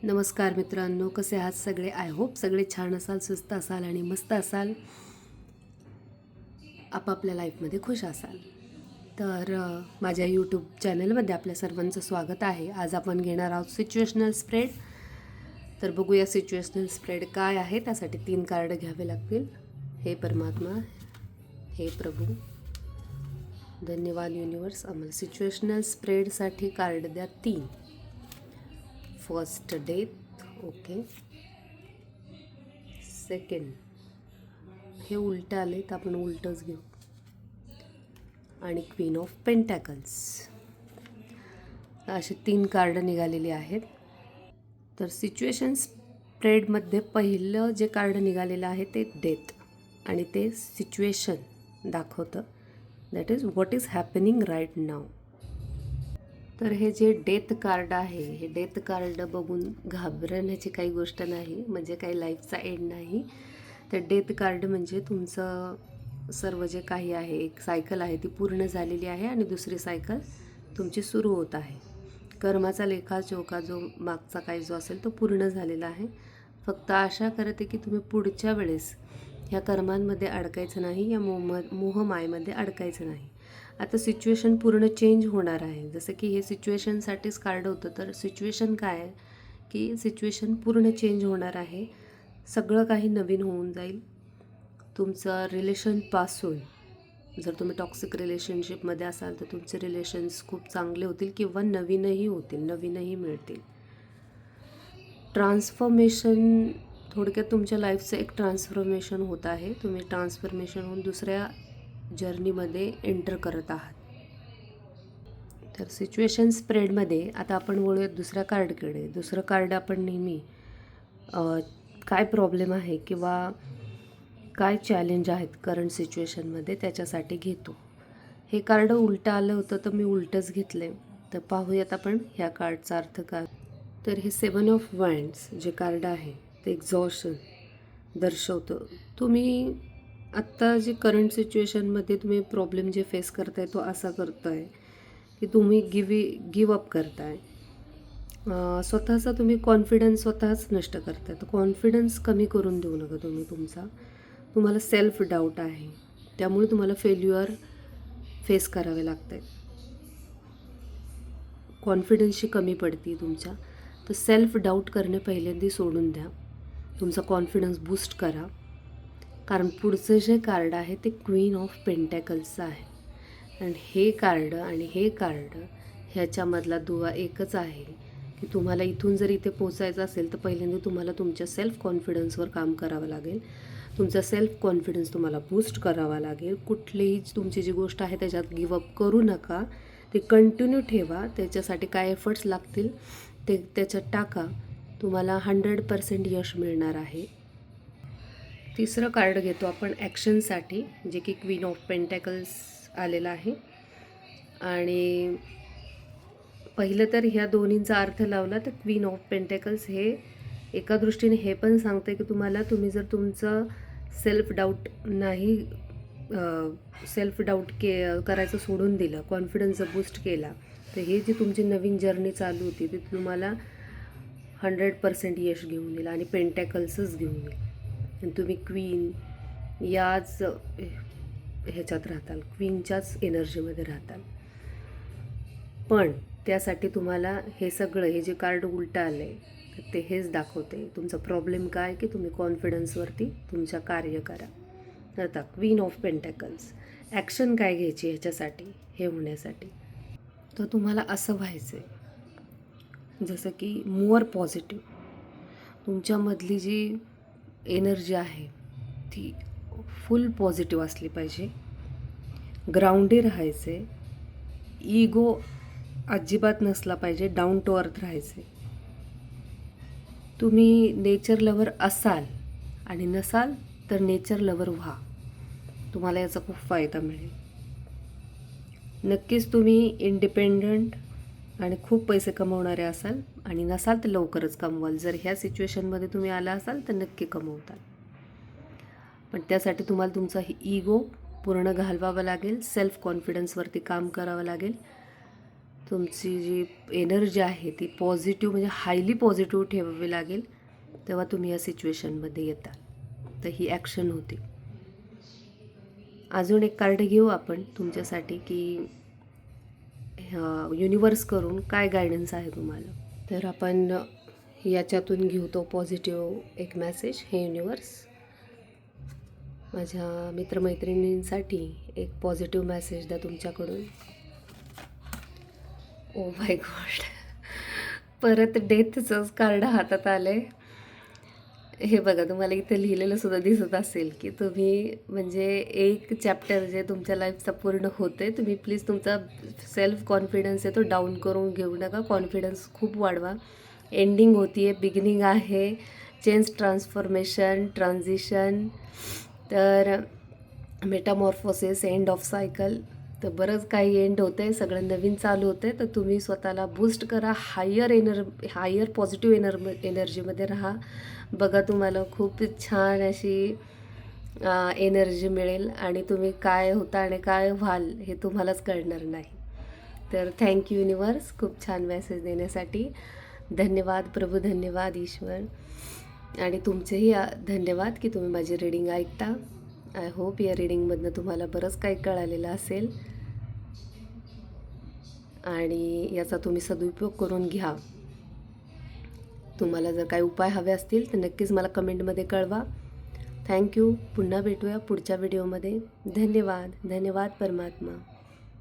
नमस्कार मित्रांनो, कसे आहात सगळे? आय होप सगळे छान असाल, सुस्त असाल आणि मस्त असाल, आपापल्या लाईफमध्ये खुश असाल. तर माझ्या यूट्यूब चॅनलमध्ये आपल्या सर्वांचं स्वागत आहे. आज आपण घेणार आहोत सिच्युएशनल स्प्रेड. तर बघूया सिच्युएशनल स्प्रेड काय आहे. त्यासाठी 3 कार्ड घ्यावे लागतील. हे परमात्मा, हे प्रभू, धन्यवाद युनिवर्स. आम्हाला सिच्युएशनल स्प्रेडसाठी कार्ड द्या 3. First death, okay. सेकंड, हे उलटं आले तर आपण उलटंच घेऊ. आणि क्वीन ऑफ पेंटॅकल्स. असे 3 कार्ड निघालेली आहेत. तर सिच्युएशन स्प्रेडमध्ये पहिलं जे कार्ड निघालेलं आहे ते डेथ आणि ते सिच्युएशन दाखवतं. That is what is happening right now. तर हे जे डेथ कार्ड आहे, हे डेथ कार्ड बघून घाबरण्याची काही गोष्ट नाही, म्हणजे काही लाईफचा एंड नाही. तर डेथ कार्ड म्हणजे तुमचं सर्व जे काही आहे, एक सायकल आहे ती पूर्ण झालेली आहे आणि दुसरी सायकल तुमची सुरू होत आहे. कर्माचा लेखाजोखा जो मागचा काही जो असेल तो पूर्ण झालेला आहे. फक्त आशा करते की तुम्ही पुढच्या वेळेस ह्या कर्मांमध्ये अडकायचं नाही, या मोहमायेमध्ये अडकायचं नाही. आता सिच्युएशन पूर्ण चेंज होणार आहे. जसं की हे सिच्युएशनसाठीच कार्ड होतं. तर सिच्युएशन काय आहे की सिच्युएशन पूर्ण चेंज होणार आहे. सगळं काही नवीन होऊन जाईल. तुमचं रिलेशनपासून, जर तुम्ही टॉक्सिक रिलेशनशिपमध्ये असाल तर तुमचे रिलेशन्स खूप चांगले होतील किंवा नवीनही होतील, नवीनही मिळतील. ट्रान्सफॉर्मेशन, थोडक्यात तुमच्या लाईफचं एक ट्रान्सफॉर्मेशन होत आहे. तुम्ही ट्रान्सफॉर्मेशन होऊन दुसऱ्या जर्नीमध्ये एंटर करत आहात. तर सिच्युएशन स्प्रेडमध्ये आता आपण वळूयात दुसऱ्या कार्डकडे. दुसरं कार्ड आपण नेहमी काय प्रॉब्लेम आहे किंवा काय चॅलेंज आहेत करंट सिच्युएशनमध्ये त्याच्यासाठी घेतो. हे कार्ड उलटं आलं होतं तर मी उलटंच घेतलं आहे. तर पाहूयात आपण ह्या कार्डचा अर्थ काय. तर हे 7 ऑफ वँड्स जे कार्ड आहे ते एक्झॉशन दर्शवतं. तुम्ही आत्ता जे करंट सिच्युएशनमध्ये तुम्ही प्रॉब्लेम जे फेस करताय तो असा करताय की तुम्ही गिव अप करताय. स्वतःचा तुम्ही कॉन्फिडन्स स्वतःच नष्ट करताय. तर कॉन्फिडन्स कमी करून देऊ नका तुम्ही तुमचा. तुम्हाला सेल्फ डाऊट आहे, त्यामुळे तुम्हाला फेल्युअर फेस करावे लागत आहेत. कॉन्फिडन्सची कमी पडते तुमच्या. तर सेल्फ डाऊट करणे पहिल्यांदा सोडून द्या. तुमचा कॉन्फिडन्स बूस्ट करा. कारण पुढचं जे कार्ड आहे ते क्वीन ऑफ पेंटॅकल्सचं आहे. आणि हे कार्ड आणि हे कार्ड ह्याच्यामधला दुवा एकच आहे की तुम्हाला इथून जर इथे पोचायचं असेल तर पहिल्यांदा तुम्हाला तुमच्या सेल्फ कॉन्फिडन्सवर काम करावं लागेल. तुमचा सेल्फ कॉन्फिडन्स तुम्हाला बूस्ट करावा लागेल. कुठलीही तुमची जी गोष्ट आहे त्याच्यात गिवअप करू नका. ते कंटिन्यू ठेवा. त्याच्यासाठी काय एफर्ट्स लागतील ते त्याच्यात टाका. तुम्हाला 100% यश मिळणार आहे. तिसरं कार्ड घेतो आपण ॲक्शनसाठी, जे की क्वीन ऑफ पेंटॅकल्स आलेलं आहे. आणि पहिलं तर ह्या दोन्हींचा अर्थ लावला तर क्वीन ऑफ पेंटॅकल्स हे एका दृष्टीने हे पण सांगते की तुम्ही जर तुमचं सेल्फ डाऊट नाही, सेल्फ डाऊट करायचं सोडून दिलं, कॉन्फिडन्स बूस्ट केला, तर हे जी तुमची नवीन जर्नी चालू होती ती तुम्हाला 100% यश घेऊन येईल आणि पेंटॅकल्सच घेऊन येईल. आणि तुम्ही क्वीन याच ह्याच्यात राहताल, क्वीनच्याच एनर्जीमध्ये राहताल. पण त्यासाठी तुम्हाला हे सगळं, हे जे कार्ड उलटं आलं आहे तर ते हेच दाखवते तुमचा प्रॉब्लेम काय की तुम्ही कॉन्फिडन्सवरती तुमच्या कार्य करा. तर आता क्वीन ऑफ पेंटॅकल्स, ॲक्शन काय घ्यायची ह्याच्यासाठी, हे होण्यासाठी. तर तुम्हाला असं व्हायचं आहे जसं की मोर पॉझिटिव्ह. तुमच्यामधली जी एनर्जी आहे ती फुल पॉझिटिव्ह असली पाहिजे. ग्राउंडी राहायचे. इगो अजिबात नसला पाहिजे. डाऊन टू अर्थ राहायचे. तुम्ही नेचर लवर असाल आणि नसाल तर नेचर लवर व्हा. तुम्हाला याचा खूप फायदा मिळेल. नक्कीच तुम्ही इंडिपेंडंट आणि खूप पैसे कमवणारे असाल आणि नसाल तर लवकरच कमवाल. जर ह्या सिच्युएशनमध्ये तुम्ही आला असाल तर नक्की कमवताल. पण त्यासाठी तुम्हाला तुमचा इगो पूर्ण घालवावा लागेल. सेल्फ कॉन्फिडन्सवरती काम करावं लागेल. तुमची जी एनर्जी आहे ती पॉझिटिव्ह म्हणजे हायली पॉझिटिव्ह ठेवावी लागेल, तेव्हा तुम्ही या सिच्युएशनमध्ये येता. तर ही ॲक्शन होती. अजून एक कार्ड घेऊ आपण तुमच्यासाठी की युनिवर्स करून काय गायडन्स आहे तुम्हाला. तर आपण याच्यातून घेऊ तो पॉझिटिव्ह एक मेसेज. हे युनिवर्स माझ्या मित्रमैत्रिणींसाठी एक पॉझिटिव्ह मेसेज द्या तुमच्याकडून. ओ माय गॉड, परत डेथचंच कार्ड हातात आलं. हे बघा, तुम्हाला इथे लिहिलेलं सुद्धा दिसत असेल की तुम्ही म्हणजे एक चॅप्टर जे तुमच्या लाईफचा पूर्ण होते, तुम्ही प्लीज तुमचा सेल्फ कॉन्फिडन्स आहे तो डाऊन करून घेऊ नका. कॉन्फिडन्स खूप वाढवा. एंडिंग होती आहे, बिगिनिंग आहे, चेंज, ट्रान्सफॉर्मेशन, ट्रान्झिशन, तर मेटामॉर्फोसिस, एंड ऑफ सायकल. तर बरंच काही एंड होतं आहे, सगळं नवीन चालू होतं आहे. तर तुम्ही स्वतःला बूस्ट करा, हायर पॉझिटिव्ह एनर्जीमध्ये राहा. बघा, तुम्हाला खूप छान अशी एनर्जी मिळेल आणि तुम्ही काय होता आणि काय व्हाल हे तुम्हालाच कळणार नाही. तर थँक्यू युनिवर्स खूप छान मेसेज देण्यासाठी. धन्यवाद प्रभू, धन्यवाद ईश्वर, आणि तुमचेही धन्यवाद की तुम्ही माझी रीडिंग ऐकता. आय होप या रीडिंगमधनं तुम्हाला बरंच काही कळालेलं असेल आणि याचा तुम्ही सदुपयोग करून घ्या. तुम्हाला जर काही उपाय हवे असतील तर नक्कीच मला कमेंटमध्ये कळवा. थँक्यू. पुन्हा भेटूया पुढच्या व्हिडिओमध्ये. धन्यवाद. धन्यवाद परमात्मा.